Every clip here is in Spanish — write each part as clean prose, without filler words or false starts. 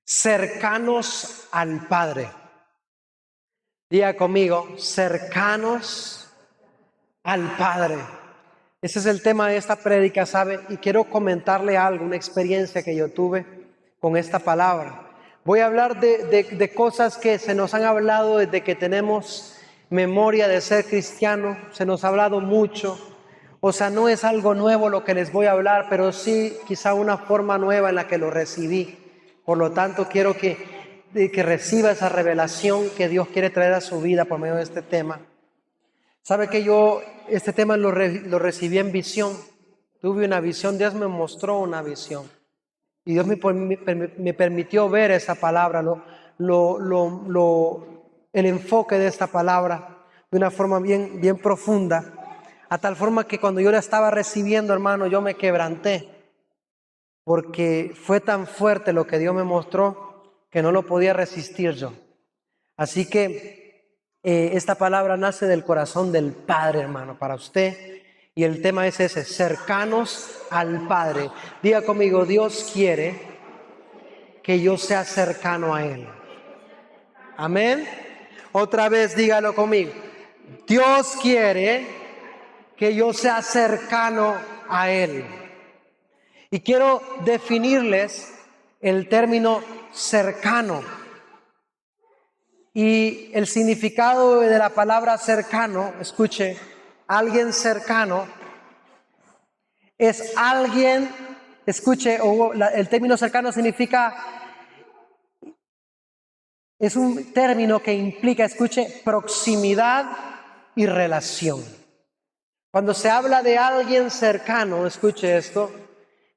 cercanos al Padre. Diga conmigo, cercanos al Padre. Ese es el tema de esta prédica, ¿sabe? Y quiero comentarle algo, una experiencia que yo tuve con esta palabra. Voy a hablar de cosas que se nos han hablado desde que tenemos memoria de ser cristiano. Se nos ha hablado mucho. O sea, no es algo nuevo lo que les voy a hablar, pero sí quizá una forma nueva en la que lo recibí. Por lo tanto, quiero que reciba esa revelación que Dios quiere traer a su vida por medio de este tema. ¿Sabe que yo este tema lo recibí en visión? Tuve una visión, Dios me mostró una visión. Y Dios me permitió ver esa palabra, el enfoque de esta palabra de una forma bien profunda. A tal forma que cuando yo la estaba recibiendo, hermano, yo me quebranté. Porque fue tan fuerte lo que Dios me mostró que no lo podía resistir yo. Así que esta palabra nace del corazón del Padre, hermano, para usted. Y el tema es ese, cercanos al Padre. Diga conmigo, Dios quiere que yo sea cercano a Él. Amén. Otra vez dígalo conmigo. Dios quiere que yo sea cercano a Él. Y quiero definirles el término cercano. Y el significado de la palabra cercano, escuche, alguien cercano es alguien, escuche, el término cercano significa, es un término que implica, escuche, proximidad y relación. Cuando se habla de alguien cercano, escuche esto,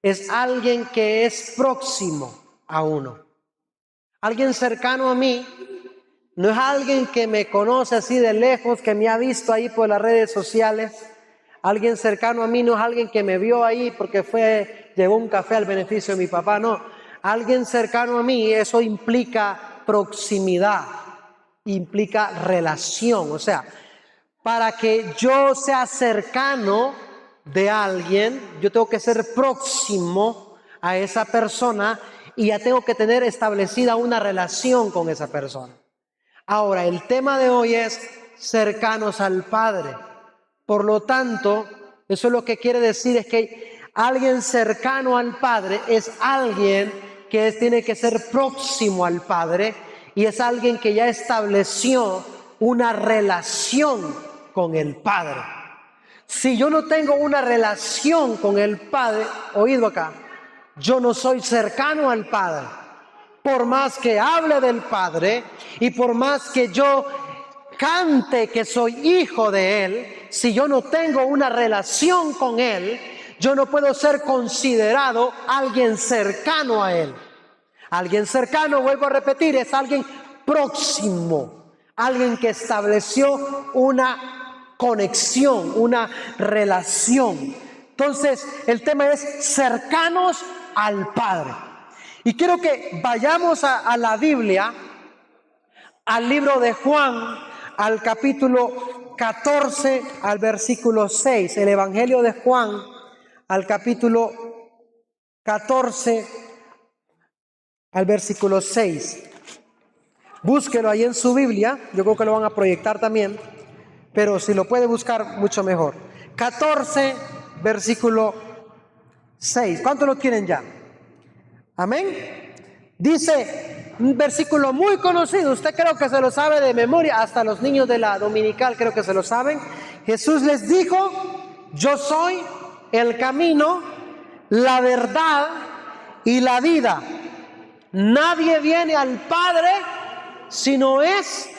es alguien que es próximo a uno. Alguien cercano a mí no es alguien que me conoce así de lejos, que me ha visto ahí por las redes sociales. Alguien cercano a mí no es alguien que me vio ahí porque llevó un café al beneficio de mi papá, no. Alguien cercano a mí, eso implica proximidad, implica relación. O sea, para que yo sea cercano de alguien, yo tengo que ser próximo a esa persona y ya tengo que tener establecida una relación con esa persona. Ahora, el tema de hoy es cercanos al Padre. Por lo tanto, eso es lo que quiere decir, es que alguien cercano al Padre es alguien que tiene que ser próximo al Padre y es alguien que ya estableció una relación con el Padre. Si yo no tengo una relación con el Padre, oído acá, yo no soy cercano al Padre. Por más que hable del Padre y por más que yo cante que soy hijo de Él, si yo no tengo una relación con Él, yo no puedo ser considerado alguien cercano a Él. Alguien cercano, vuelvo a repetir, es alguien próximo, alguien que estableció una conexión, una relación. Entonces, el tema es cercanos al Padre. Y quiero que vayamos a la Biblia, al libro de Juan, al capítulo 14, al versículo 6. El Evangelio de Juan, al capítulo 14, al versículo 6. Búsquelo ahí en su Biblia, yo creo que lo van a proyectar también, pero si lo puede buscar, mucho mejor. 14, versículo 6. ¿Cuántos lo tienen ya? Amén. Dice un versículo muy conocido, usted creo que se lo sabe de memoria, hasta los niños de la dominical creo que se lo saben. Jesús les dijo, yo soy el camino, la verdad y la vida. Nadie viene al Padre si no es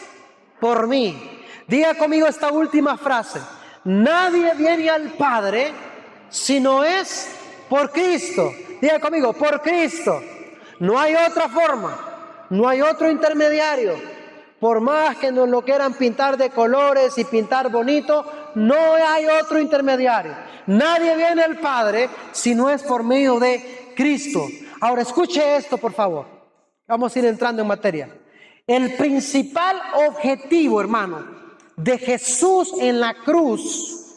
por mí. Diga conmigo esta última frase. Nadie viene al Padre si no es por Cristo. Diga conmigo, por Cristo. No hay otra forma, no hay otro intermediario. Por más que nos lo quieran pintar de colores y pintar bonito, no hay otro intermediario. Nadie viene al Padre si no es por medio de Cristo. Ahora escuche esto, por favor. Vamos a ir entrando en materia. El principal objetivo, hermano, de Jesús en la cruz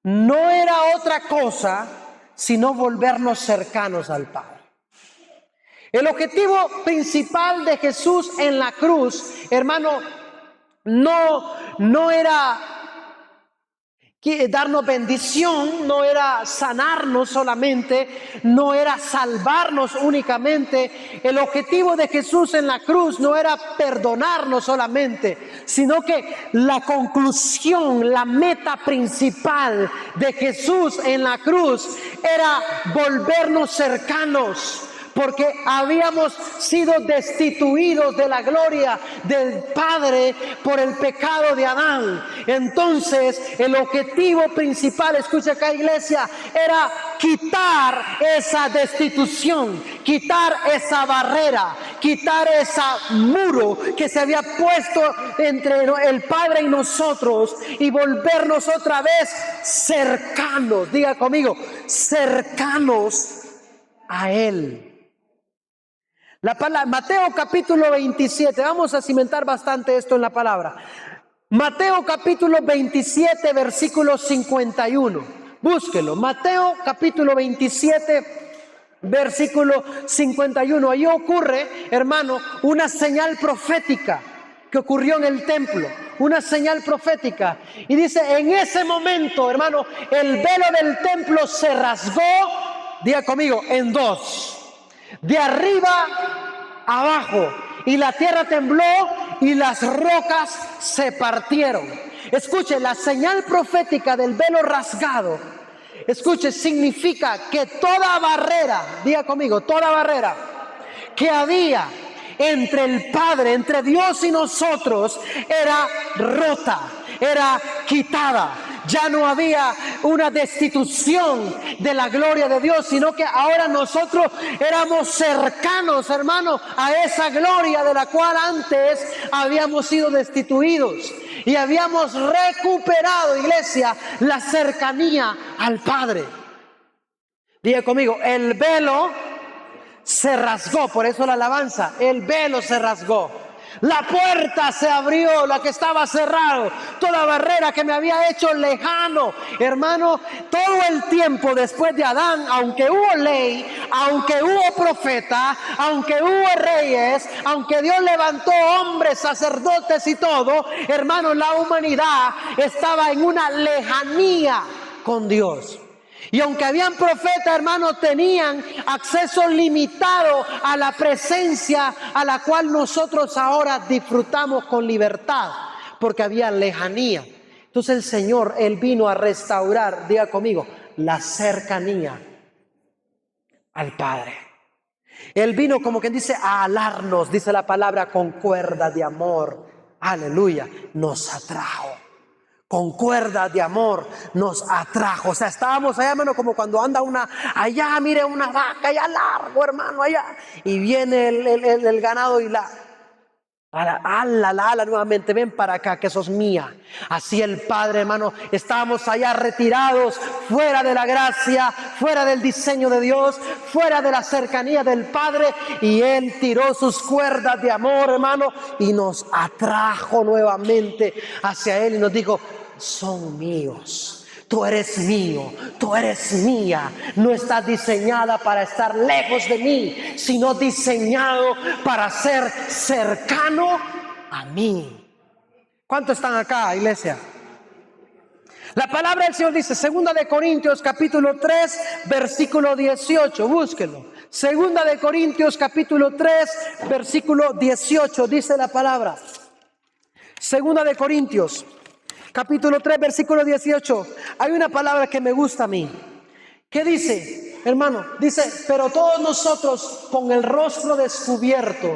no era otra cosa sino volvernos cercanos al Padre. El objetivo principal de Jesús en la cruz, hermano, no era darnos bendición, no era sanarnos solamente, no era salvarnos únicamente. El objetivo de Jesús en la cruz no era perdonarnos solamente, sino que la conclusión, la meta principal de Jesús en la cruz era volvernos cercanos. Porque habíamos sido destituidos de la gloria del Padre por el pecado de Adán. Entonces, el objetivo principal, escucha acá, iglesia, era quitar esa destitución, quitar esa barrera, quitar ese muro que se había puesto entre el Padre y nosotros y volvernos otra vez cercanos. Diga conmigo, cercanos a Él. La palabra, Mateo capítulo 27, vamos a cimentar bastante esto en la palabra. Mateo capítulo 27, versículo 51. Búsquelo. Mateo capítulo 27, versículo 51. Ahí ocurre, hermano, una señal profética que ocurrió en el templo. Una señal profética. Y dice, en ese momento, hermano, el velo del templo se rasgó, diga conmigo, en dos. De arriba abajo, y la tierra tembló y las rocas se partieron. Escuche, la señal profética del velo rasgado, escuche, significa que toda barrera, diga conmigo, toda barrera que había entre el Padre, entre Dios y nosotros, era rota, era quitada. Ya no había una destitución de la gloria de Dios, sino que ahora nosotros éramos cercanos, hermano, a esa gloria de la cual antes habíamos sido destituidos. Y habíamos recuperado, iglesia, la cercanía al Padre. Diga conmigo, el velo se rasgó, por eso la alabanza, el velo se rasgó. La puerta se abrió, la que estaba cerrado, toda barrera que me había hecho lejano. Hermano, todo el tiempo después de Adán, aunque hubo ley, aunque hubo profeta, aunque hubo reyes, aunque Dios levantó hombres, sacerdotes y todo, hermano, la humanidad estaba en una lejanía con Dios. Y aunque habían profetas, hermanos, tenían acceso limitado a la presencia a la cual nosotros ahora disfrutamos con libertad, porque había lejanía. Entonces el Señor, Él vino a restaurar, diga conmigo, la cercanía al Padre. Él vino, como quien dice, a alarnos, dice la palabra, con cuerda de amor. Aleluya, nos atrajo. Con cuerdas de amor nos atrajo. O sea, estábamos allá, hermano, como cuando anda allá, mire, una vaca, allá largo, hermano, allá. Y viene el ganado y la ala nuevamente, ven para acá, que sos mía. Así el Padre, hermano, estábamos allá retirados, fuera de la gracia, fuera del diseño de Dios, fuera de la cercanía del Padre. Y Él tiró sus cuerdas de amor, hermano, y nos atrajo nuevamente hacia Él y nos dijo, son míos, tú eres mío, tú eres mía. No estás diseñada para estar lejos de mí, sino diseñado para ser cercano a mí. ¿Cuántos están acá, iglesia? La palabra del Señor dice, 2 de Corintios capítulo 3, versículo 18, búsquelo. 2 de Corintios capítulo 3, versículo 18, dice la palabra. 2 de Corintios capítulo 3, versículo 18. Hay una palabra que me gusta a mí. ¿Qué dice, hermano? Dice, pero todos nosotros con el rostro descubierto,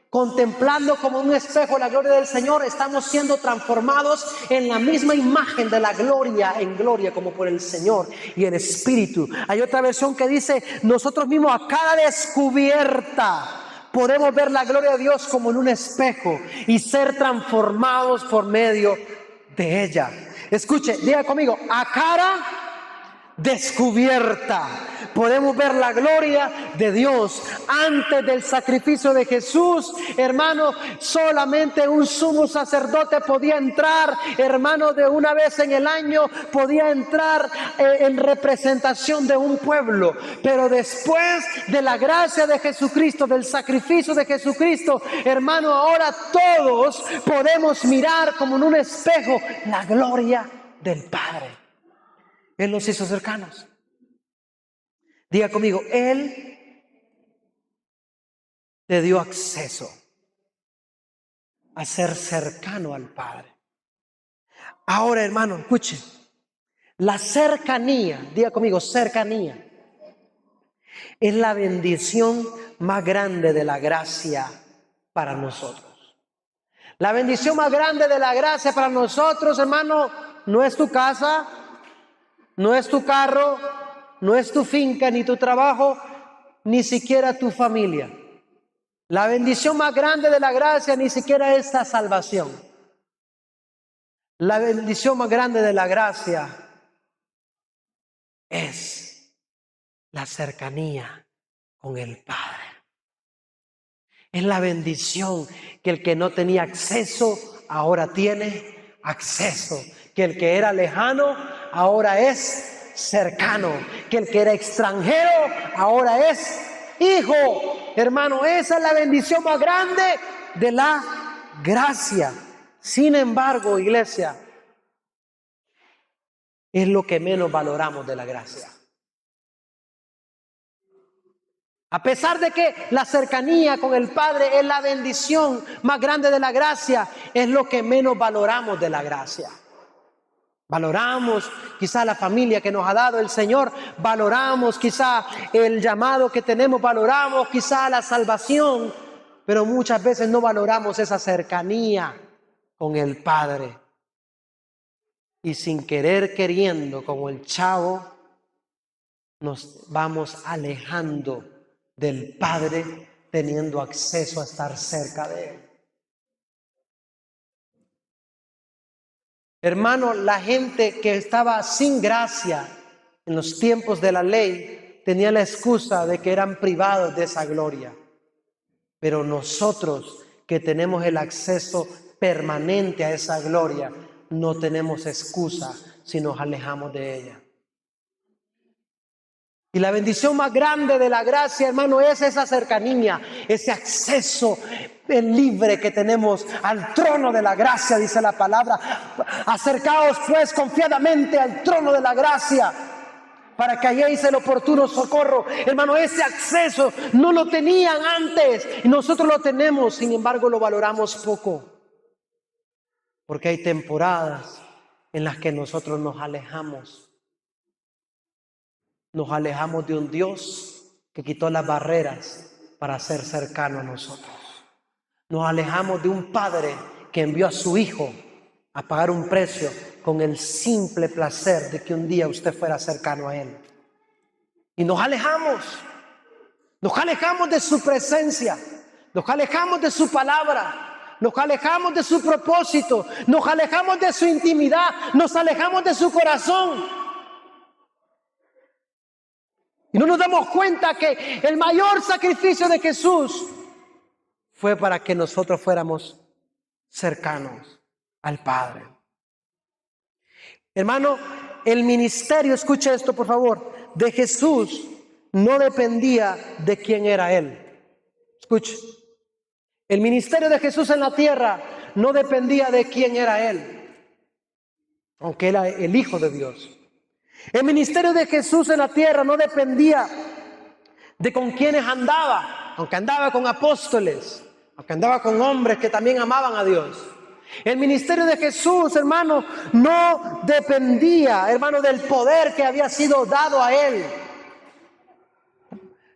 contemplando como un espejo la gloria del Señor, estamos siendo transformados en la misma imagen de la gloria en gloria, como por el Señor y el Espíritu. Hay otra versión que dice, nosotros mismos a cada descubierta podemos ver la gloria de Dios como en un espejo y ser transformados por medio de ella. Escuche, diga conmigo, a cara descubierta. Podemos ver la gloria de Dios. Antes del sacrificio de Jesús, hermano, solamente un sumo sacerdote podía entrar, hermano, de una vez en el año podía entrar en representación de un pueblo. Pero después de la gracia de Jesucristo, del sacrificio de Jesucristo, hermano, ahora todos podemos mirar como en un espejo la gloria del Padre. Él los hizo cercanos. Diga conmigo, Él te dio acceso a ser cercano al Padre. Ahora, hermano, escuche. La cercanía, diga conmigo, cercanía, es la bendición más grande de la gracia para nosotros. La bendición más grande de la gracia para nosotros, hermano, no es tu casa, no es tu carro, no es tu finca, ni tu trabajo, ni siquiera tu familia. La bendición más grande de la gracia ni siquiera es la salvación. La bendición más grande de la gracia es la cercanía con el Padre. Es la bendición que el que no tenía acceso ahora tiene acceso. Que el que era lejano ahora es cercano, que el que era extranjero ahora es hijo. Hermano, esa es la bendición más grande de la gracia. Sin embargo, iglesia, es lo que menos valoramos de la gracia. A pesar de que la cercanía con el Padre es la bendición más grande de la gracia, es lo que menos valoramos de la gracia. Valoramos quizá la familia que nos ha dado el Señor, valoramos quizá el llamado que tenemos, valoramos quizá la salvación, pero muchas veces no valoramos esa cercanía con el Padre. Y sin querer queriendo, como el chavo, nos vamos alejando del Padre, teniendo acceso a estar cerca de Él. Hermano, la gente que estaba sin gracia en los tiempos de la ley tenía la excusa de que eran privados de esa gloria. Pero nosotros que tenemos el acceso permanente a esa gloria, no tenemos excusa si nos alejamos de ella. Y la bendición más grande de la gracia, hermano, es esa cercanía, ese acceso libre que tenemos al trono de la gracia, dice la palabra. Acercaos pues confiadamente al trono de la gracia para que halléis el oportuno socorro. Hermano, ese acceso no lo tenían antes y nosotros lo tenemos, sin embargo lo valoramos poco. Porque hay temporadas en las que nosotros nos alejamos. Nos alejamos de un Dios que quitó las barreras para ser cercano a nosotros. Nos alejamos de un Padre que envió a su Hijo a pagar un precio con el simple placer de que un día usted fuera cercano a Él. Y nos alejamos de su presencia, nos alejamos de su palabra, nos alejamos de su propósito, nos alejamos de su intimidad, nos alejamos de su corazón. Y no nos damos cuenta que el mayor sacrificio de Jesús fue para que nosotros fuéramos cercanos al Padre. Hermano, el ministerio, escuche esto por favor, de Jesús no dependía de quién era Él. Escuche, el ministerio de Jesús en la tierra no dependía de quién era Él, aunque era el Hijo de Dios. El ministerio de Jesús en la tierra no dependía de con quienes andaba, aunque andaba con apóstoles, aunque andaba con hombres que también amaban a Dios. El ministerio de Jesús, hermano, no dependía, hermano, del poder que había sido dado a Él,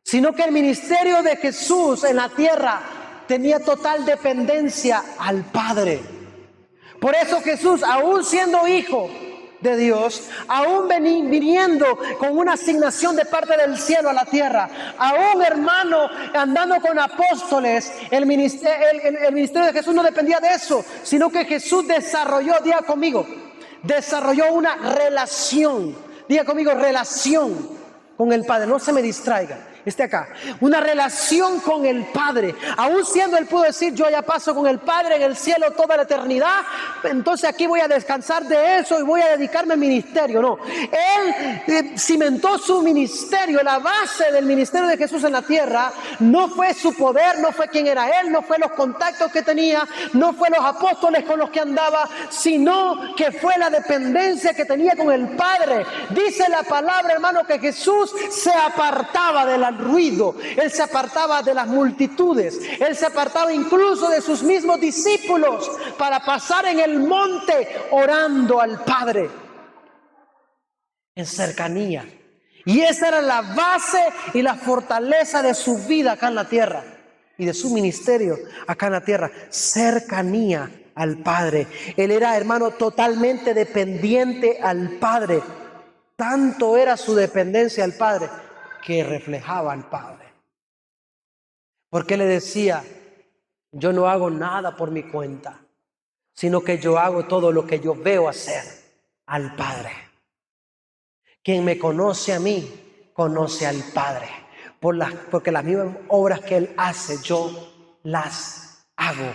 sino que el ministerio de Jesús en la tierra tenía total dependencia al Padre. Por eso Jesús, aún siendo hijo de Dios, aún viniendo con una asignación de parte del cielo a la tierra, aún hermano andando con apóstoles, el ministerio de Jesús no dependía de eso, sino que Jesús desarrolló, diga conmigo, desarrolló una relación Diga conmigo, relación con el Padre. No se me distraiga. Esté acá. Una relación con el Padre. Aún siendo Él pudo decir, yo ya paso con el Padre en el cielo toda la eternidad. Entonces aquí voy a descansar de eso y voy a dedicarme al ministerio. No. Él cimentó su ministerio. La base del ministerio de Jesús en la tierra no fue su poder, no fue quién era Él, no fue los contactos que tenía, no fue los apóstoles con los que andaba, sino que fue la dependencia que tenía con el Padre. Dice la palabra, hermano, que Jesús se apartaba del ruido, Él se apartaba de las multitudes, Él se apartaba incluso de sus mismos discípulos para pasar en el monte orando al Padre en cercanía. Y esa era la base y la fortaleza de su vida acá en la tierra y de su ministerio acá en la tierra, cercanía al Padre. Él era, hermano, totalmente dependiente al Padre. Tanto era su dependencia al Padre que reflejaba al Padre. Porque le decía, yo no hago nada por mi cuenta, sino que yo hago todo lo que yo veo hacer al Padre. Quien me conoce a mí, conoce al Padre. Porque las mismas obras que Él hace, yo las hago.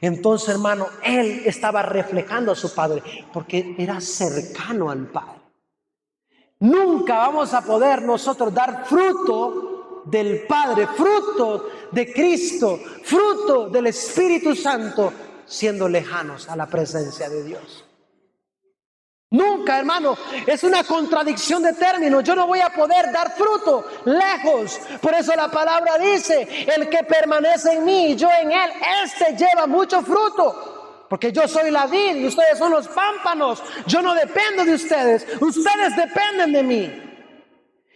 Entonces, hermano, Él estaba reflejando a su Padre, porque era cercano al Padre. Nunca vamos a poder nosotros dar fruto del Padre, fruto de Cristo, fruto del Espíritu Santo, siendo lejanos a la presencia de Dios. Nunca, hermano, es una contradicción de términos. Yo no voy a poder dar fruto lejos. Por eso la palabra dice, el que permanece en mí y yo en él, este lleva mucho fruto. Porque yo soy la vid y ustedes son los pámpanos. Yo no dependo de ustedes, ustedes dependen de mí.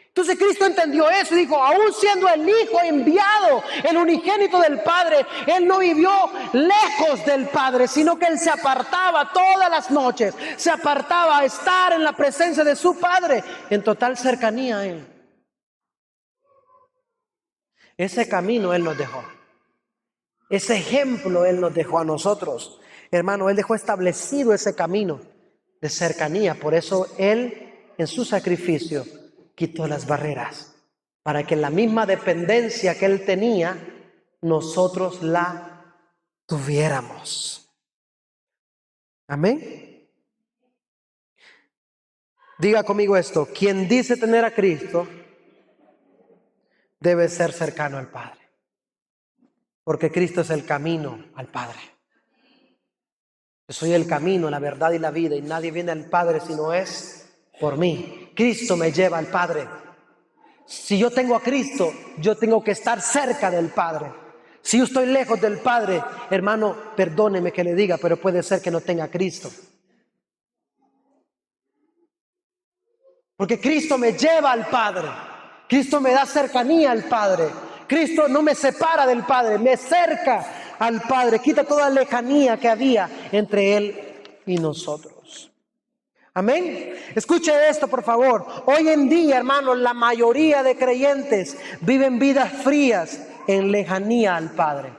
Entonces Cristo entendió eso y dijo, aún siendo el Hijo enviado, el unigénito del Padre, Él no vivió lejos del Padre, sino que Él se apartaba todas las noches, se apartaba a estar en la presencia de su Padre, en total cercanía a Él. Ese camino Él nos dejó, ese ejemplo Él nos dejó a nosotros. Hermano, Él dejó establecido ese camino de cercanía, por eso Él en su sacrificio quitó las barreras, para que la misma dependencia que Él tenía, nosotros la tuviéramos. Amén. Diga conmigo esto, quien dice tener a Cristo, debe ser cercano al Padre, porque Cristo es el camino al Padre. Yo soy el camino, la verdad y la vida, y nadie viene al Padre si no es por mí. Cristo me lleva al Padre. Si yo tengo a Cristo, yo tengo que estar cerca del Padre. Si yo estoy lejos del Padre, hermano, perdóneme que le diga, pero puede ser que no tenga a Cristo. Porque Cristo me lleva al Padre. Cristo me da cercanía al Padre. Cristo no me separa del Padre, me acerca al Padre, quita toda lejanía que había entre Él y nosotros. Amén. Escuche esto, por favor. Hoy en día, hermanos, la mayoría de creyentes viven vidas frías en lejanía al Padre.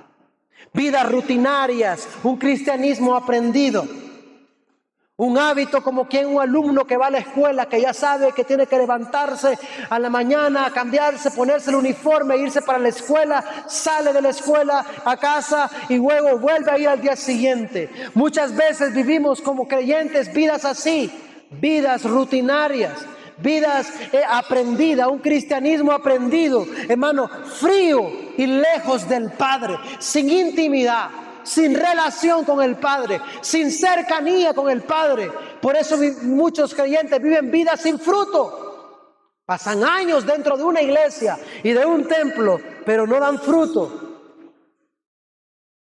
Vidas rutinarias, un cristianismo aprendido. Un hábito como quien un alumno que va a la escuela, que ya sabe que tiene que levantarse a la mañana, cambiarse, ponerse el uniforme, irse para la escuela, sale de la escuela a casa y luego vuelve a ir al día siguiente. Muchas veces vivimos como creyentes vidas así, vidas rutinarias, vidas aprendidas, un cristianismo aprendido, hermano, frío y lejos del Padre, sin intimidad, sin relación con el Padre, sin cercanía con el Padre. Por eso muchos creyentes viven vidas sin fruto. Pasan años dentro de una iglesia y de un templo, pero no dan fruto.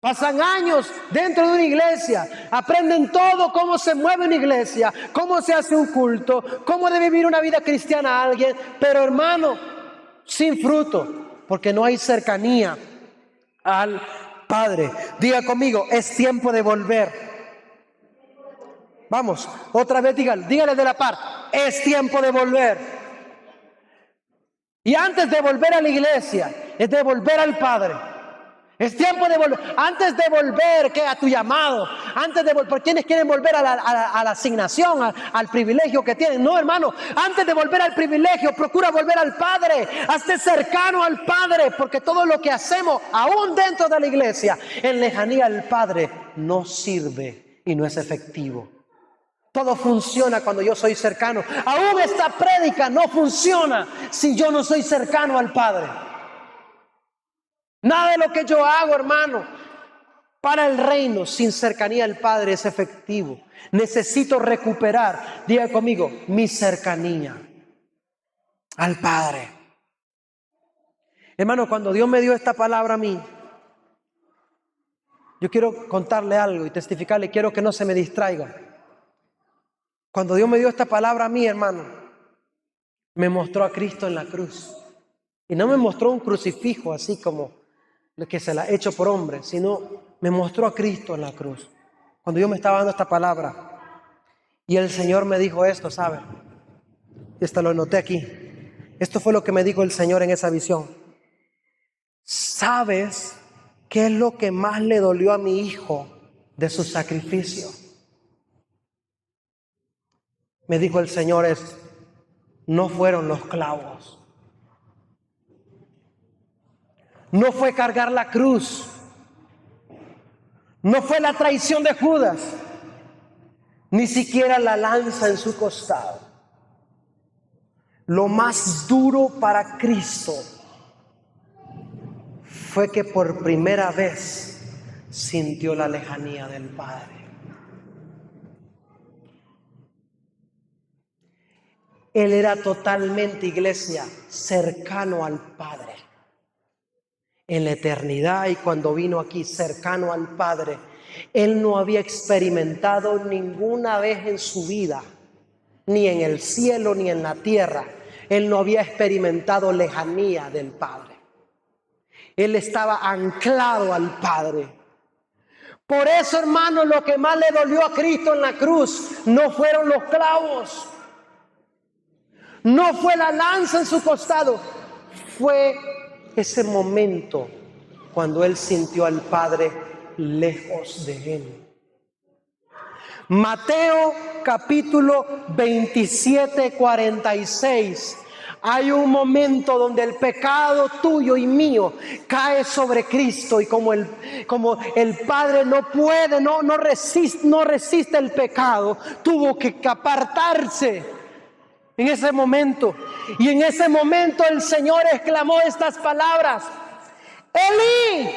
Pasan años dentro de una iglesia, aprenden todo, cómo se mueve una iglesia, cómo se hace un culto, cómo debe vivir una vida cristiana alguien, pero hermano, sin fruto, porque no hay cercanía al Padre. Diga conmigo, es tiempo de volver. Vamos, otra vez dígale de la par, es tiempo de volver. Y antes de volver a la iglesia, es de volver al Padre. Es tiempo de volver. Antes de volver a tu llamado, antes de volver, ¿quiénes quieren volver a la asignación, al privilegio que tienen? No, hermano, antes de volver al privilegio, procura volver al Padre. Hazte cercano al Padre, porque todo lo que hacemos, aún dentro de la iglesia, en lejanía al Padre, no sirve y no es efectivo. Todo funciona cuando yo soy cercano. Aún esta prédica no funciona si yo no soy cercano al Padre. Nada de lo que yo hago, hermano, para el reino sin cercanía al Padre es efectivo. Necesito recuperar, diga conmigo, mi cercanía al Padre. Hermano, cuando Dios me dio esta palabra a mí, yo quiero contarle algo y testificarle, quiero que no se me distraiga. Cuando Dios me dio esta palabra a mí, hermano, me mostró a Cristo en la cruz. Y no me mostró un crucifijo así como lo que se la ha hecho por hombre, sino me mostró a Cristo en la cruz. Cuando yo me estaba dando esta palabra, y el Señor me dijo esto, ¿sabe? Esto lo anoté aquí. Esto fue lo que me dijo el Señor en esa visión. ¿Sabes qué es lo que más le dolió a mi hijo de su sacrificio? Me dijo el Señor, no fueron los clavos. No fue cargar la cruz. No fue la traición de Judas. Ni siquiera la lanza en su costado. Lo más duro para Cristo fue que por primera vez sintió la lejanía del Padre. Él era totalmente, iglesia, cercano al Padre. En la eternidad y cuando vino aquí cercano al Padre, Él no había experimentado ninguna vez en su vida, ni en el cielo ni en la tierra, Él no había experimentado lejanía del Padre. Él estaba anclado al Padre. Por eso, hermano, lo que más le dolió a Cristo en la cruz no fueron los clavos, no fue la lanza en su costado, fue ese momento cuando Él sintió al Padre lejos de Él. Mateo capítulo 27, 46. Hay un momento donde el pecado tuyo y mío cae sobre Cristo y como el Padre no puede, no resiste el pecado, tuvo que apartarse en ese momento. Y en ese momento el Señor exclamó estas palabras: Elí,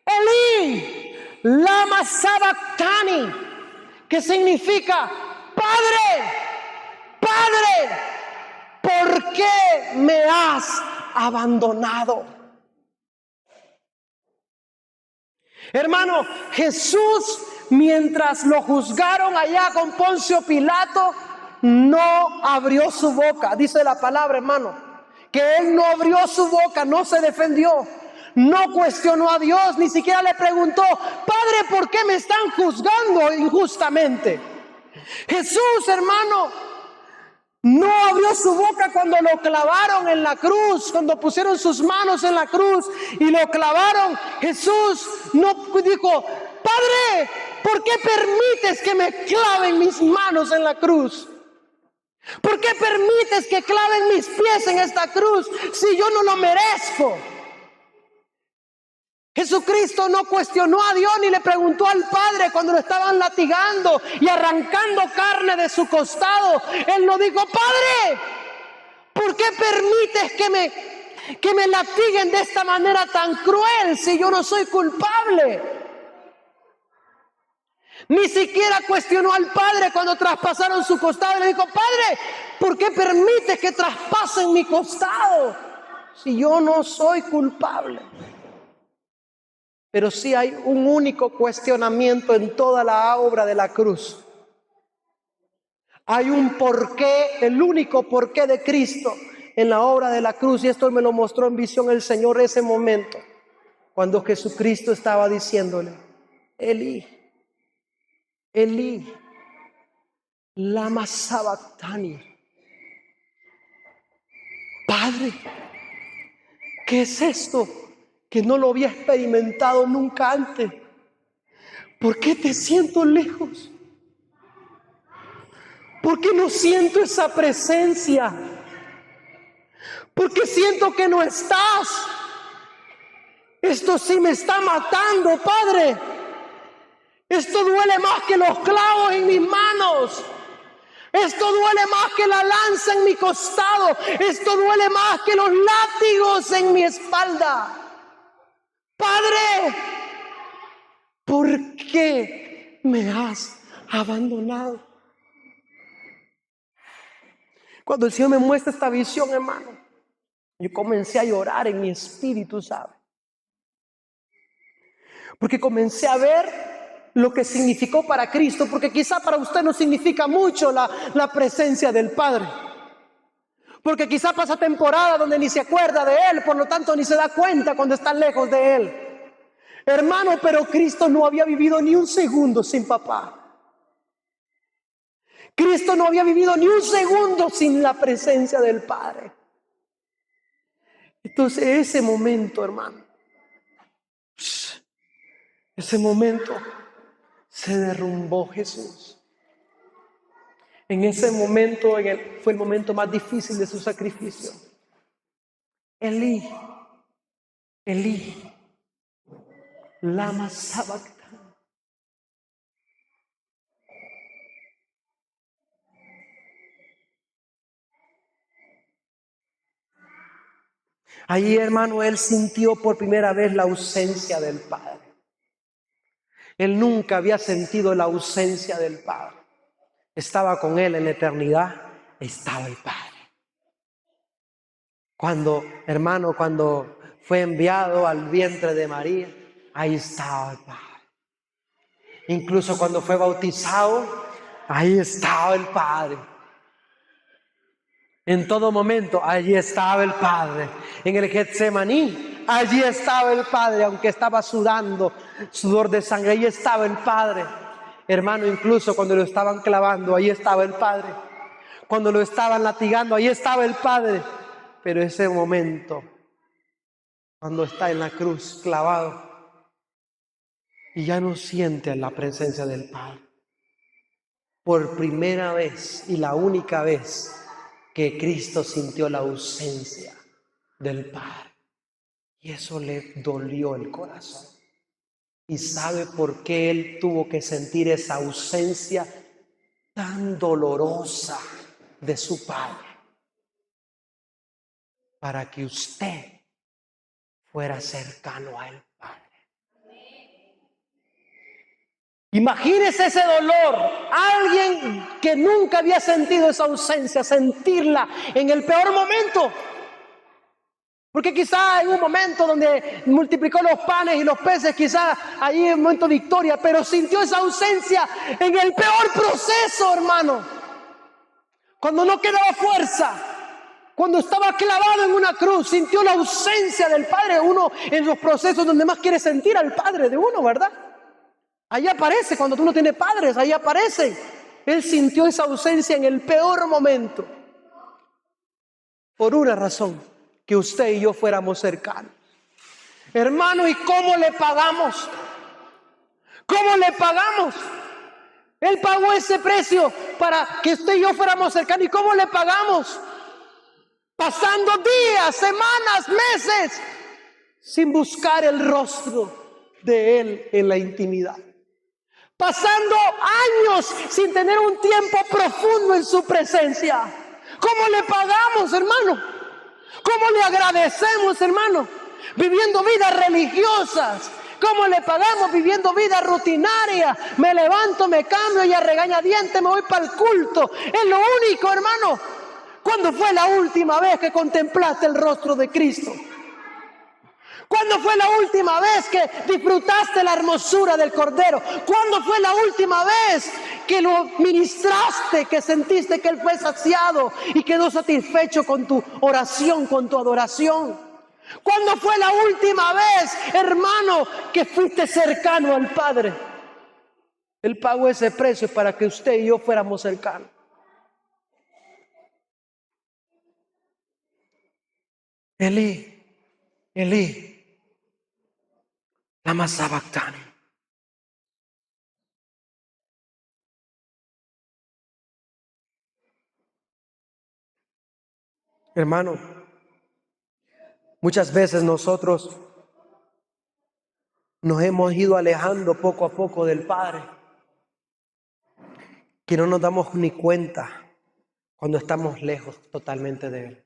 Elí, lama sabactani, que significa: Padre, Padre, ¿por qué me has abandonado? Hermano, Jesús, mientras lo juzgaron allá con Poncio Pilato, no abrió su boca. Dice la palabra, hermano, que Él no abrió su boca, no se defendió, no cuestionó a Dios, ni siquiera le preguntó: Padre, ¿por qué me están juzgando injustamente? Jesús, hermano, no abrió su boca cuando lo clavaron en la cruz, cuando pusieron sus manos en la cruz y lo clavaron. Jesús no dijo: Padre, ¿por qué permites que me claven mis manos en la cruz? ¿Por qué permites que claven mis pies en esta cruz si yo no lo merezco? Jesucristo no cuestionó a Dios ni le preguntó al Padre cuando lo estaban latigando y arrancando carne de su costado. Él no dijo: Padre, ¿por qué permites que me latiguen de esta manera tan cruel si yo no soy culpable? Ni siquiera cuestionó al Padre cuando traspasaron su costado. Le dijo: Padre, ¿por qué permites que traspasen mi costado si yo no soy culpable? Pero sí hay un único cuestionamiento en toda la obra de la cruz. Hay un porqué, el único porqué de Cristo en la obra de la cruz. Y esto me lo mostró en visión el Señor ese momento, cuando Jesucristo estaba diciéndole: Elí, Elí, lama sabactani. Padre, ¿qué es esto que no lo había experimentado nunca antes. ¿Por qué te siento lejos? ¿Por qué no siento esa presencia? ¿Por qué siento que no estás? Esto sí me está matando, Padre. Esto duele más que los clavos en mis manos. Esto duele más que la lanza en mi costado. Esto duele más que los látigos en mi espalda. Padre, ¿por qué me has abandonado? Cuando el Señor me muestra esta visión, hermano, yo comencé a llorar en mi espíritu, ¿sabe? Porque comencé a ver lo que significó para Cristo, porque quizá para usted no significa mucho la presencia del Padre. Porque quizá pasa temporada donde ni se acuerda de Él, por lo tanto ni se da cuenta cuando está lejos de Él. Hermano, pero Cristo no había vivido ni un segundo sin papá. Cristo no había vivido ni un segundo sin la presencia del Padre. Entonces ese momento, hermano, ese momento se derrumbó Jesús. En ese momento fue el momento más difícil de su sacrificio. Elí, Elí, lama sabactani. Allí, hermano, él sintió por primera vez la ausencia del Padre. Él nunca había sentido la ausencia del Padre. Estaba con él en la eternidad, estaba el Padre. Cuando fue enviado al vientre de María, ahí estaba el Padre. Incluso cuando fue bautizado, ahí estaba el Padre. En todo momento, allí estaba el Padre. En el Getsemaní, allí estaba el Padre, aunque estaba sudando, sudor de sangre, allí estaba el Padre. Hermano, incluso cuando lo estaban clavando, ahí estaba el Padre. Cuando lo estaban latigando, ahí estaba el Padre. Pero ese momento, cuando está en la cruz clavado, y ya no siente la presencia del Padre. Por primera vez y la única vez que Cristo sintió la ausencia del Padre. Y eso le dolió el corazón. ¿Y sabe por qué Él tuvo que sentir esa ausencia tan dolorosa de su Padre? Para que usted fuera cercano a Él, Padre. Imagínese ese dolor. Alguien que nunca había sentido esa ausencia, sentirla en el peor momento. Porque quizá en un momento donde multiplicó los panes y los peces, quizá ahí en un momento de victoria, pero sintió esa ausencia en el peor proceso, hermano. Cuando no quedaba fuerza, cuando estaba clavado en una cruz, sintió la ausencia del Padre. Uno en los procesos donde más quiere sentir al Padre de uno, ¿verdad? Ahí aparece, cuando tú no tienes padres, ahí aparece. Él sintió esa ausencia en el peor momento. Por una razón, que usted y yo fuéramos cercanos. Hermano, ¿y cómo le pagamos? ¿Cómo le pagamos? Él pagó ese precio para que usted y yo fuéramos cercanos. ¿Y cómo le pagamos? Pasando días, semanas, meses, sin buscar el rostro de Él en la intimidad. Pasando años sin tener un tiempo profundo en su presencia. ¿Cómo le pagamos, hermano? ¿Cómo le agradecemos, hermano? Viviendo vidas religiosas. ¿Cómo le pagamos? Viviendo vida rutinaria. Me levanto, me cambio y a regañadientes me voy para el culto. Es lo único, hermano. ¿Cuándo fue la última vez que contemplaste el rostro de Cristo? ¿Cuándo fue la última vez que disfrutaste la hermosura del Cordero? ¿Cuándo fue la última vez que lo ministraste, que sentiste que Él fue saciado y quedó satisfecho con tu oración, con tu adoración? ¿Cuándo fue la última vez, hermano, que fuiste cercano al Padre? Él pagó ese precio para que usted y yo fuéramos cercanos. Elí, Elí, Lama sabactani. Hermano, muchas veces nosotros nos hemos ido alejando poco a poco del Padre, que no nos damos ni cuenta cuando estamos lejos totalmente de Él.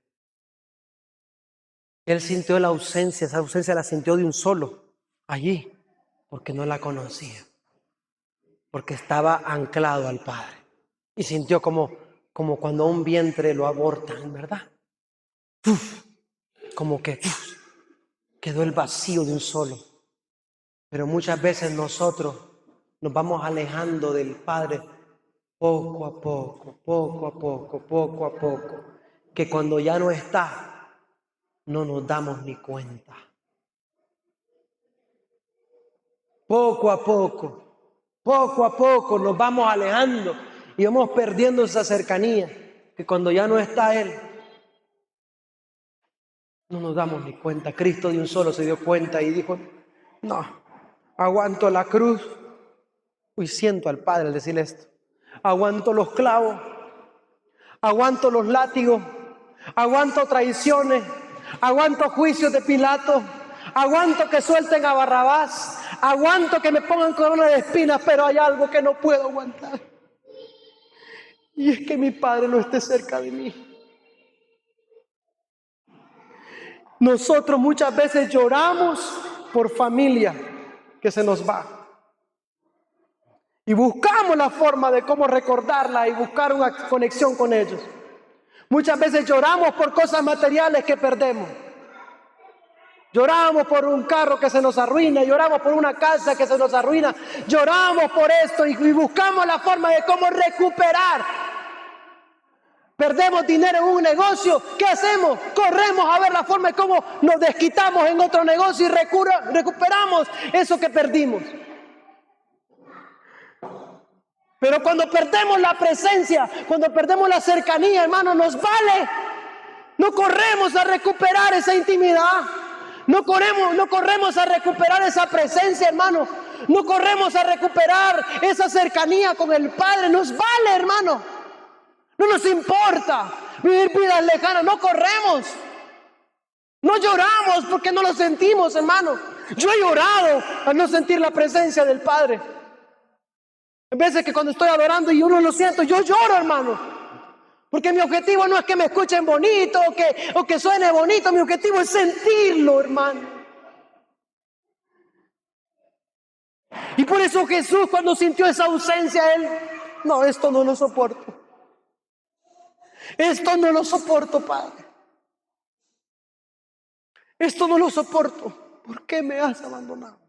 Él sintió la ausencia, esa ausencia la sintió de un solo allí, porque no la conocía, porque estaba anclado al Padre. Y sintió como cuando un vientre lo abortan, ¿verdad? Como que quedó el vacío de un solo. Pero muchas veces nosotros nos vamos alejando del Padre poco a poco, poco a poco, poco a poco, que cuando ya no está, no nos damos ni cuenta. Poco a poco nos vamos alejando y vamos perdiendo esa cercanía, que cuando ya no está Él, no nos damos ni cuenta. Cristo de un solo se dio cuenta y dijo, no, aguanto la cruz. Uy, siento al Padre al decirle esto. Aguanto los clavos, aguanto los látigos, aguanto traiciones, aguanto juicios de Pilato, aguanto que suelten a Barrabás, aguanto que me pongan corona de espinas, pero hay algo que no puedo aguantar. Y es que mi Padre no esté cerca de mí. Nosotros muchas veces lloramos por familia que se nos va. Y buscamos la forma de cómo recordarla y buscar una conexión con ellos. Muchas veces lloramos por cosas materiales que perdemos. Lloramos por un carro que se nos arruina, lloramos por una casa que se nos arruina, lloramos por esto y buscamos la forma de cómo recuperar. Perdemos dinero en un negocio, ¿qué hacemos? Corremos a ver la forma de cómo nos desquitamos en otro negocio y recuperamos eso que perdimos. Pero cuando perdemos la presencia, cuando perdemos la cercanía, hermano, nos vale. No corremos a recuperar esa intimidad. No corremos a recuperar esa presencia, hermano. No corremos a recuperar esa cercanía con el Padre. Nos vale, hermano. No nos importa vivir vidas lejanas. No corremos. No lloramos porque no lo sentimos, hermano. Yo he llorado al no sentir la presencia del Padre. En veces que cuando estoy adorando y uno lo siento, yo lloro, hermano. Porque mi objetivo no es que me escuchen bonito o que suene bonito. Mi objetivo es sentirlo, hermano. Y por eso Jesús, cuando sintió esa ausencia, Él, no, esto no lo soporto. Esto no lo soporto, Padre. Esto no lo soporto. ¿Por qué me has abandonado?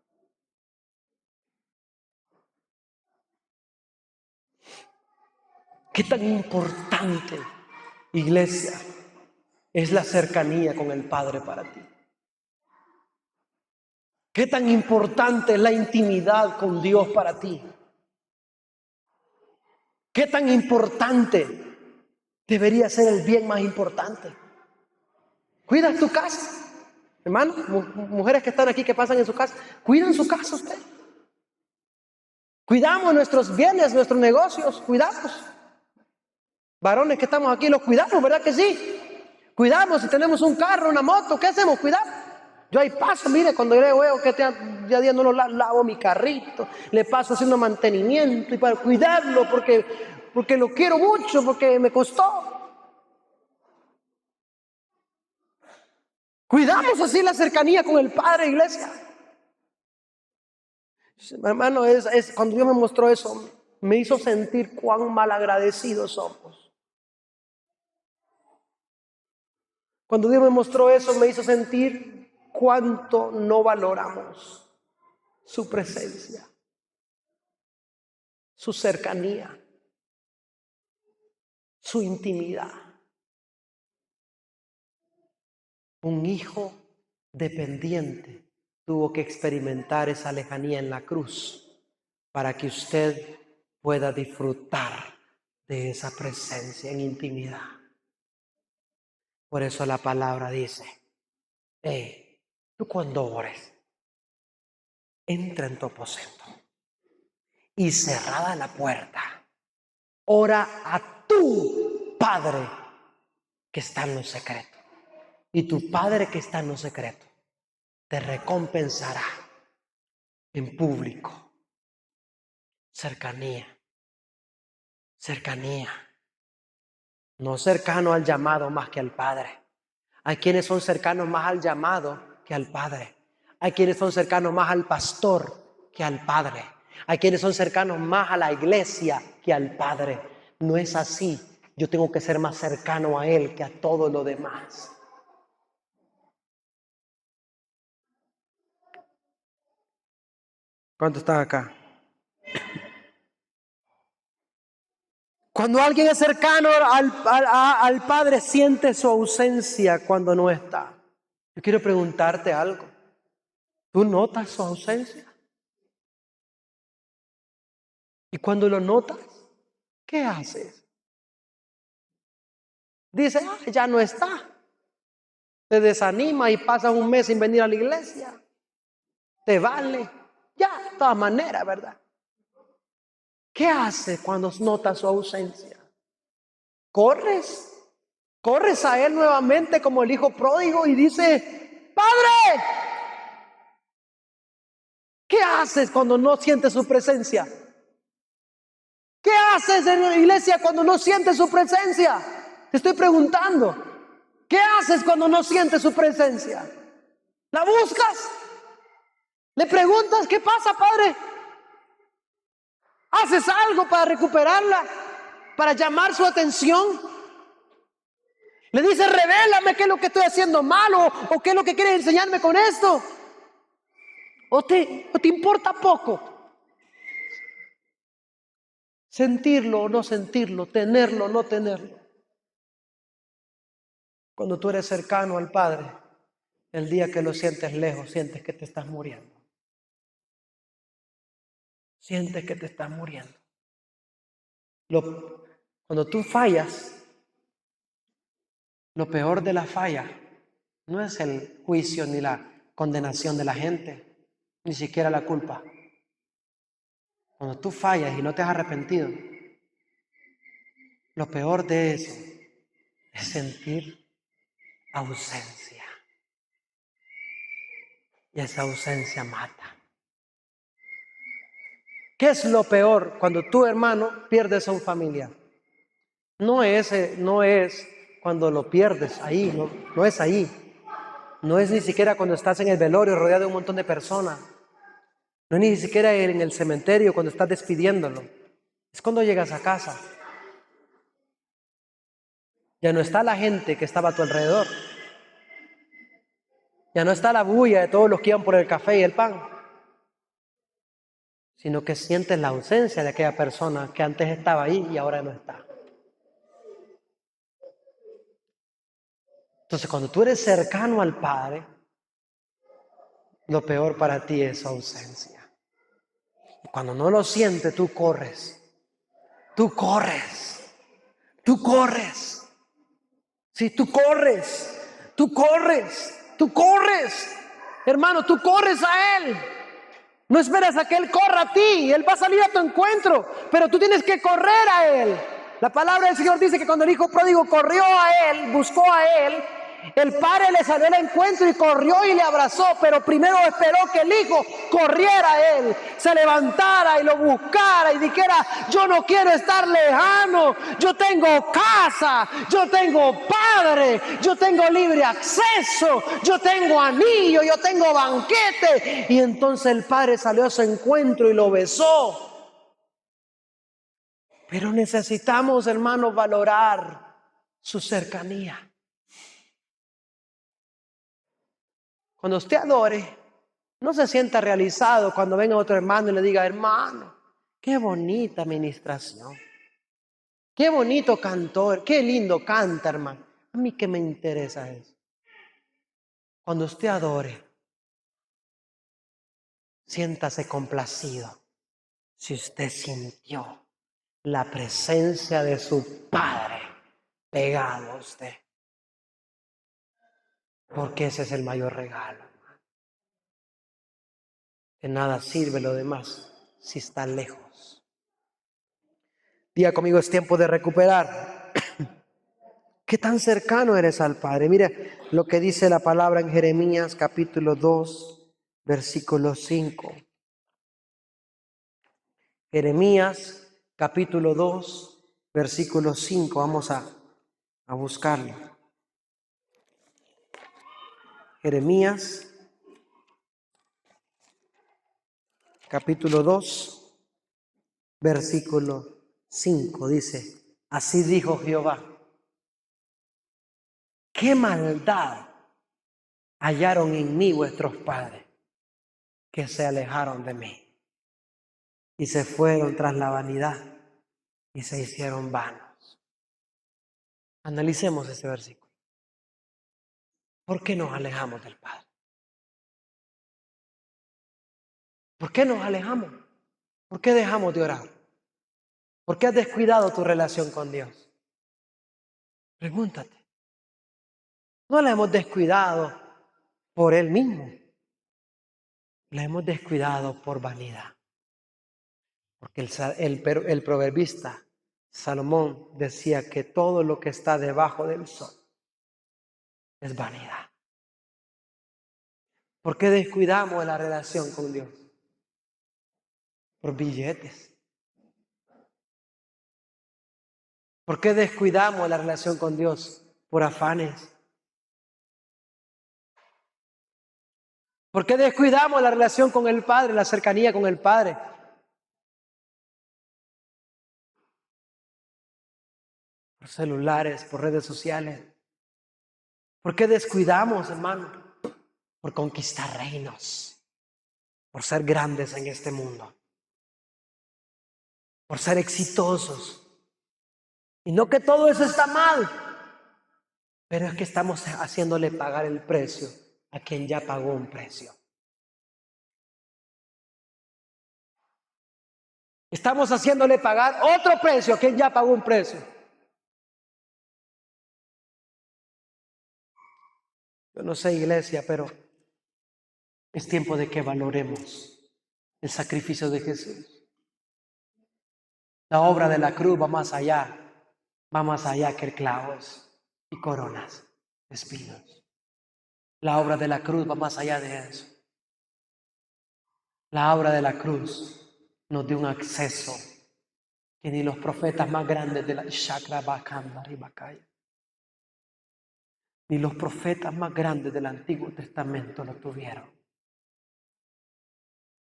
¿Qué tan importante, iglesia, es la cercanía con el Padre para ti? ¿Qué tan importante es la intimidad con Dios para ti? ¿Qué tan importante debería ser el bien más importante? ¿Cuidas tu casa? Hermano, mujeres que están aquí, que pasan en su casa, ¿cuidan su casa usted? Cuidamos nuestros bienes, nuestros negocios, cuidamos. Varones que estamos aquí, los cuidamos, ¿verdad que sí? Cuidamos, si tenemos un carro, una moto, ¿qué hacemos? Cuidamos. Yo ahí paso, mire, cuando yo veo que ya día no lo lavo mi carrito, le paso haciendo mantenimiento y para cuidarlo porque lo quiero mucho, porque me costó. Cuidamos así la cercanía con el Padre, iglesia. Hermano, cuando Dios me mostró eso, me hizo sentir cuán malagradecidos somos. Cuando Dios me mostró eso, me hizo sentir cuánto no valoramos su presencia, su cercanía, su intimidad. Un hijo dependiente tuvo que experimentar esa lejanía en la cruz para que usted pueda disfrutar de esa presencia en intimidad. Por eso la palabra dice, tú cuando ores, entra en tu aposento y cerrada la puerta, ora a tu Padre que está en lo secreto. Y tu Padre que está en lo secreto te recompensará en público. Cercanía, cercanía. No cercano al llamado más que al Padre. Hay quienes son cercanos más al llamado que al Padre. Hay quienes son cercanos más al pastor que al Padre. Hay quienes son cercanos más a la iglesia que al Padre. No es así. Yo tengo que ser más cercano a Él que a todo lo demás. ¿Cuántos están acá? Cuando alguien es cercano al Padre, siente su ausencia cuando no está. Yo quiero preguntarte algo. ¿Tú notas su ausencia? Y cuando lo notas, ¿qué haces? Dice, ya no está. Te desanima y pasas un mes sin venir a la iglesia. Te vale. Ya, de todas maneras, ¿verdad? ¿Qué haces cuando notas su ausencia? ¿Corres? Corres a Él nuevamente como el hijo pródigo y dice, ¡Padre! ¿Qué haces cuando no sientes su presencia? ¿Qué haces en la iglesia cuando no sientes su presencia? Te estoy preguntando. ¿Qué haces cuando no sientes su presencia? ¿La buscas? ¿Le preguntas qué pasa, Padre? ¿Haces algo para recuperarla? ¿Para llamar su atención? Le dices, revélame qué es lo que estoy haciendo mal o qué es lo que quieres enseñarme con esto. ¿O te importa poco? Sentirlo o no sentirlo, tenerlo o no tenerlo. Cuando tú eres cercano al Padre, el día que lo sientes lejos, sientes que te estás muriendo. Sientes que te estás muriendo. Cuando tú fallas, lo peor de la falla no es el juicio ni la condenación de la gente, ni siquiera la culpa. Cuando tú fallas y no te has arrepentido, lo peor de eso es sentir ausencia. Y esa ausencia mata. ¿Qué es lo peor cuando tú, hermano, pierdes a un familiar? No es cuando lo pierdes ahí, no es ahí. No es ni siquiera cuando estás en el velorio rodeado de un montón de personas. No es ni siquiera en el cementerio cuando estás despidiéndolo. Es cuando llegas a casa. Ya no está la gente que estaba a tu alrededor. Ya no está la bulla de todos los que iban por el café y el pan. Sino que sientes la ausencia de aquella persona que antes estaba ahí y ahora no está. Entonces, cuando tú eres cercano al Padre, lo peor para ti es su ausencia. Y cuando no lo sientes, tú corres. Tú corres. Tú corres. Sí, tú corres. Tú corres. Tú corres. Hermano, tú corres a Él. No esperas a que Él corra a ti. Él va a salir a tu encuentro. Pero tú tienes que correr a Él. La palabra del Señor dice que cuando el hijo pródigo corrió a Él, buscó a Él, el padre le salió al encuentro y corrió y le abrazó, pero primero esperó que el hijo corriera a él, se levantara y lo buscara y dijera, yo no quiero estar lejano, yo tengo casa, yo tengo padre, yo tengo libre acceso, yo tengo anillo, yo tengo banquete. Y entonces el padre salió a su encuentro y lo besó. Pero necesitamos, hermanos, valorar su cercanía. Cuando usted adore, no se sienta realizado cuando venga otro hermano y le diga, hermano, qué bonita administración, qué bonito cantor, qué lindo canta, hermano. A mí qué me interesa eso. Cuando usted adore, siéntase complacido si usted sintió la presencia de su Padre pegado a usted. Porque ese es el mayor regalo. De nada sirve lo demás si está lejos. Diga conmigo, es tiempo de recuperar. ¿Qué tan cercano eres al Padre? Mira lo que dice la palabra en Jeremías capítulo 2, versículo 5. Jeremías capítulo 2, versículo 5. Vamos a buscarlo. Jeremías capítulo 2, versículo 5 dice, así dijo Jehová, qué maldad hallaron en mí vuestros padres, que se alejaron de mí y se fueron tras la vanidad y se hicieron vanos. Analicemos ese versículo. ¿Por qué nos alejamos del Padre? ¿Por qué nos alejamos? ¿Por qué dejamos de orar? ¿Por qué has descuidado tu relación con Dios? Pregúntate. No la hemos descuidado por Él mismo. La hemos descuidado por vanidad. Porque el proverbista Salomón decía que todo lo que está debajo del sol es vanidad. ¿Por qué descuidamos la relación con Dios? Por billetes. ¿Por qué descuidamos la relación con Dios? Por afanes. ¿Por qué descuidamos la relación con el Padre, la cercanía con el Padre? Por celulares, por redes sociales. ¿Por qué descuidamos, hermano? Por conquistar reinos, por ser grandes en este mundo, por ser exitosos. Y no que todo eso está mal, pero es que estamos haciéndole pagar el precio a quien ya pagó un precio. Estamos haciéndole pagar otro precio a quien ya pagó un precio. Yo no sé, iglesia, pero es tiempo de que valoremos el sacrificio de Jesús. La obra de la cruz va más allá que clavos y coronas de espinos. La obra de la cruz va más allá de eso. La obra de la cruz nos dio un acceso que ni los profetas más grandes de la Shakra Bakandari Bakaya, ni los profetas más grandes del Antiguo Testamento lo tuvieron.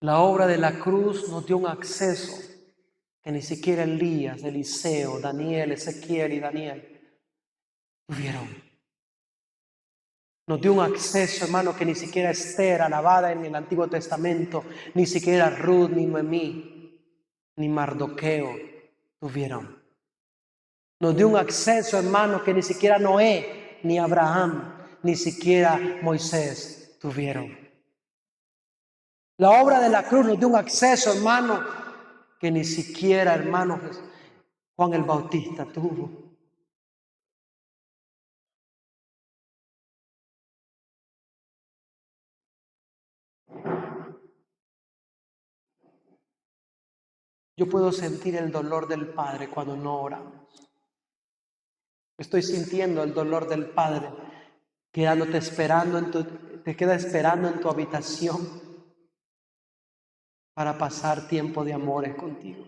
La obra de la cruz nos dio un acceso que ni siquiera Elías, Eliseo, Daniel, Ezequiel y Daniel tuvieron. Nos dio un acceso, hermano, que ni siquiera Esther, alabada en el Antiguo Testamento, ni siquiera Ruth, ni Noemí, ni Mardoqueo tuvieron. Nos dio un acceso, hermano, que ni siquiera Noé, ni Abraham, ni siquiera Moisés tuvieron. La obra de la cruz nos dio un acceso, hermano, que ni siquiera, hermano, Juan el Bautista tuvo. Yo puedo sentir el dolor del Padre cuando no oramos. Estoy sintiendo el dolor del Padre quedándote esperando te queda esperando en tu habitación para pasar tiempo de amores contigo.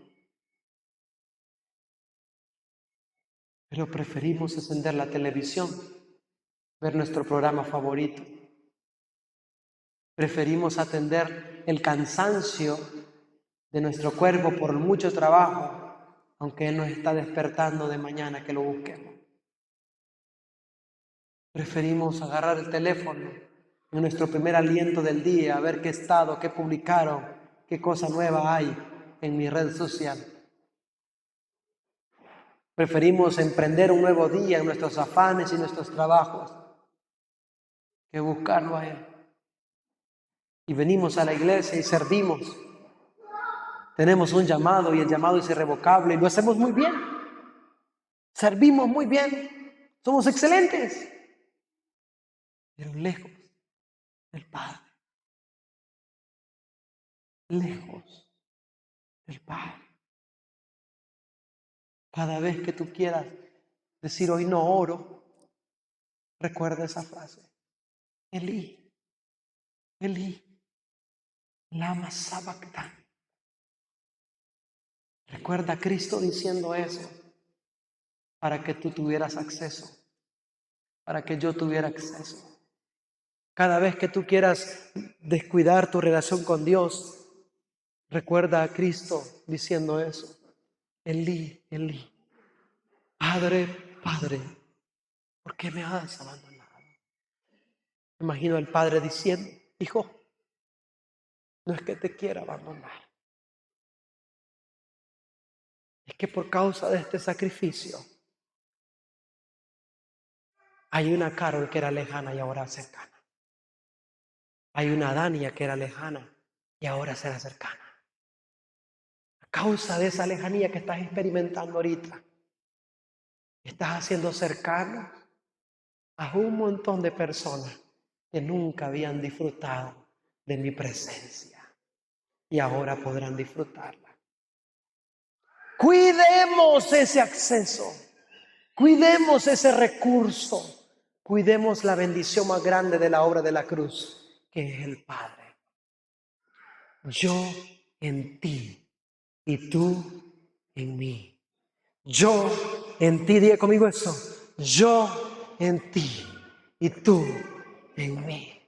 Pero preferimos encender la televisión, ver nuestro programa favorito. Preferimos atender el cansancio de nuestro cuerpo por mucho trabajo, aunque Él nos está despertando de mañana que lo busquemos. Preferimos agarrar el teléfono en nuestro primer aliento del día, a ver qué estado, qué publicaron, qué cosa nueva hay en mi red social. Preferimos emprender un nuevo día en nuestros afanes y nuestros trabajos que buscarlo a Él. Y venimos a la iglesia y servimos. Tenemos un llamado y el llamado es irrevocable y lo hacemos muy bien. Servimos muy bien. Somos excelentes. Pero lejos del Padre. lejos del Padre. Cada vez que tú quieras decir hoy no oro, recuerda esa frase. Elí, Elí, lama sabactani. Recuerda a Cristo diciendo eso para que tú tuvieras acceso, para que yo tuviera acceso. Cada vez que tú quieras descuidar tu relación con Dios, recuerda a Cristo diciendo eso. Elí, Elí, Padre, Padre, ¿por qué me has abandonado? Imagino al Padre diciendo, hijo, no es que te quiera abandonar. Es que por causa de este sacrificio hay una Carol que era lejana y ahora cercana. Hay una Dania que era lejana y ahora será cercana. A causa de esa lejanía que estás experimentando ahorita, estás haciendo cercano a un montón de personas que nunca habían disfrutado de mi presencia y ahora podrán disfrutarla. Cuidemos ese acceso, cuidemos ese recurso, cuidemos la bendición más grande de la obra de la cruz, que es el Padre. Yo en ti y tú en mí. Yo en ti, diga conmigo eso. Yo en ti y tú en mí.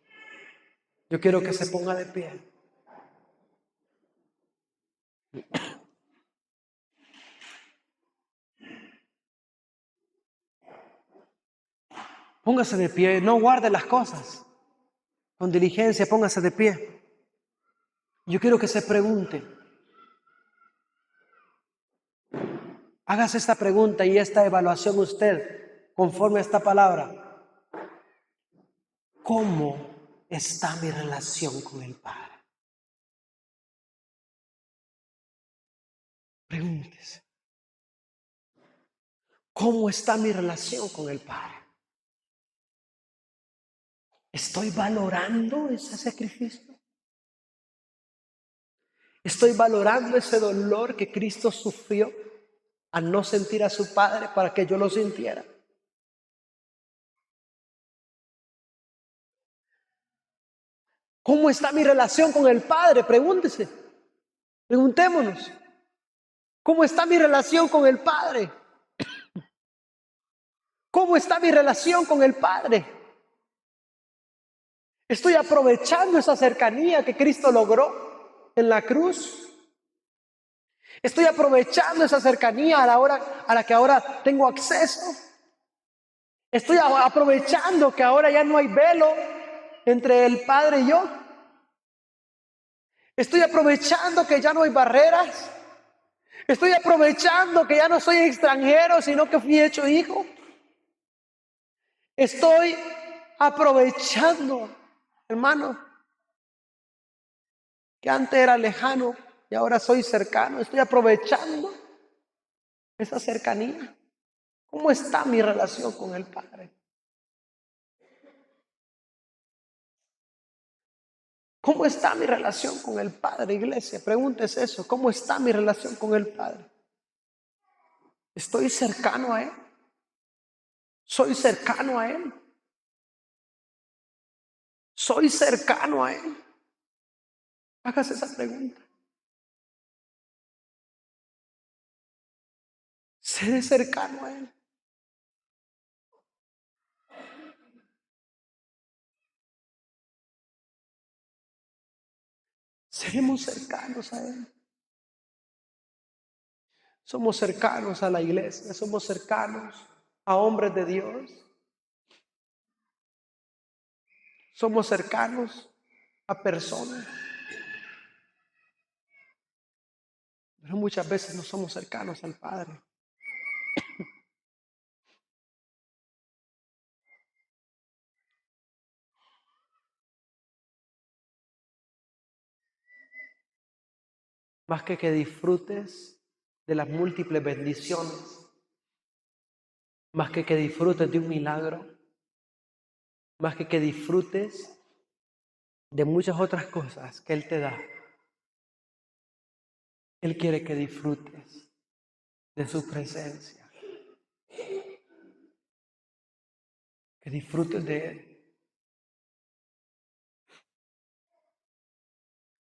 Yo quiero que se ponga de pie. Póngase de pie, no guarde las cosas. Con diligencia, póngase de pie. Yo quiero que se pregunte. Hágase esta pregunta y esta evaluación usted, conforme a esta palabra. ¿Cómo está mi relación con el Padre? Pregúntese. ¿Cómo está mi relación con el Padre? ¿Estoy valorando ese sacrificio? ¿Estoy valorando ese dolor que Cristo sufrió al no sentir a su Padre para que yo lo sintiera? ¿Cómo está mi relación con el Padre? Pregúntese. Preguntémonos. ¿Cómo está mi relación con el Padre? ¿Cómo está mi relación con el Padre? ¿Estoy aprovechando esa cercanía que Cristo logró en la cruz? ¿Estoy aprovechando esa cercanía a la que ahora tengo acceso? ¿Estoy aprovechando que ahora ya no hay velo entre el Padre y yo? ¿Estoy aprovechando que ya no hay barreras? ¿Estoy aprovechando que ya no soy extranjero, sino que fui hecho hijo? Estoy aprovechando, hermano, que antes era lejano y ahora soy cercano. Estoy aprovechando esa cercanía. ¿Cómo está mi relación con el Padre? ¿Cómo está mi relación con el Padre, iglesia? Pregúntese eso. ¿Cómo está mi relación con el Padre? ¿Estoy cercano a Él? ¿Soy cercano a Él? ¿Soy cercano a Él? Hágase esa pregunta. ¿Seré cercano a Él? ¿Seremos cercanos a Él? Somos cercanos a la iglesia, somos cercanos a hombres de Dios. Somos cercanos a personas. Pero muchas veces no somos cercanos al Padre. Más que disfrutes de las múltiples bendiciones, más que disfrutes de un milagro, más que disfrutes de muchas otras cosas que Él te da. Él quiere que disfrutes de su presencia, que disfrutes de Él.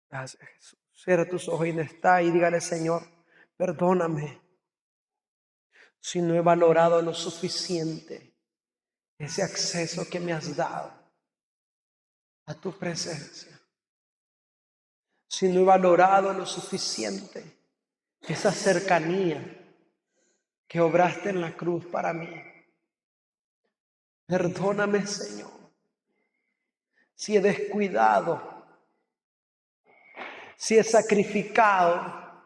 Gracias, Jesús. Cierra tus ojos y está y dígale: Señor, perdóname si no he valorado lo suficiente ese acceso que me has dado a tu presencia. Si no he valorado lo suficiente esa cercanía que obraste en la cruz para mí. Perdóname, Señor, si he descuidado, si he sacrificado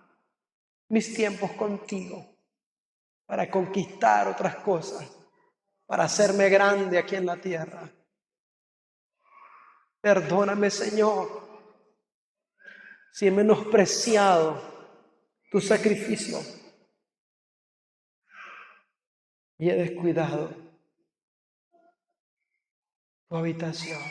mis tiempos contigo para conquistar otras cosas, para hacerme grande aquí en la tierra. Perdóname, Señor, si he menospreciado tu sacrificio y he descuidado tu habitación.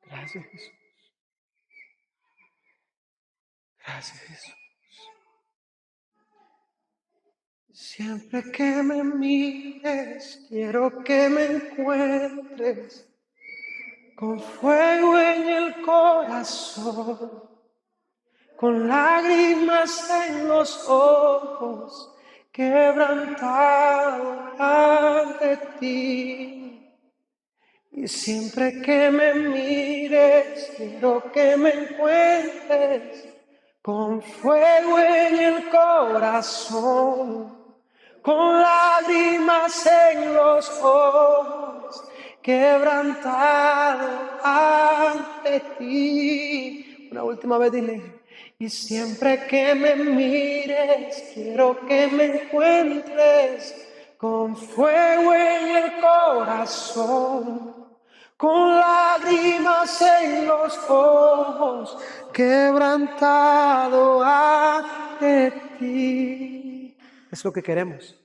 Gracias, Jesús. Gracias, Jesús. Siempre que me mires, quiero que me encuentres con fuego en el corazón, con lágrimas en los ojos, quebrantado ante ti. Y siempre que me mires, quiero que me encuentres con fuego en el corazón, con lágrimas en los ojos, quebrantado ante ti. Una última vez, dile: y siempre que me mires, quiero que me encuentres con fuego en el corazón, con lágrimas en los ojos, quebrantado ante ti. Es lo que queremos.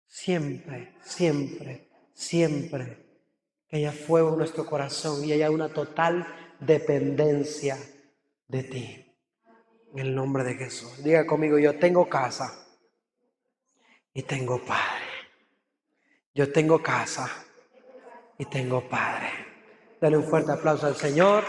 Siempre, siempre, siempre que haya fuego en nuestro corazón y haya una total dependencia de ti. En el nombre de Jesús. Diga conmigo: yo tengo casa y tengo Padre. Yo tengo casa y tengo Padre. Dale un fuerte aplauso al Señor.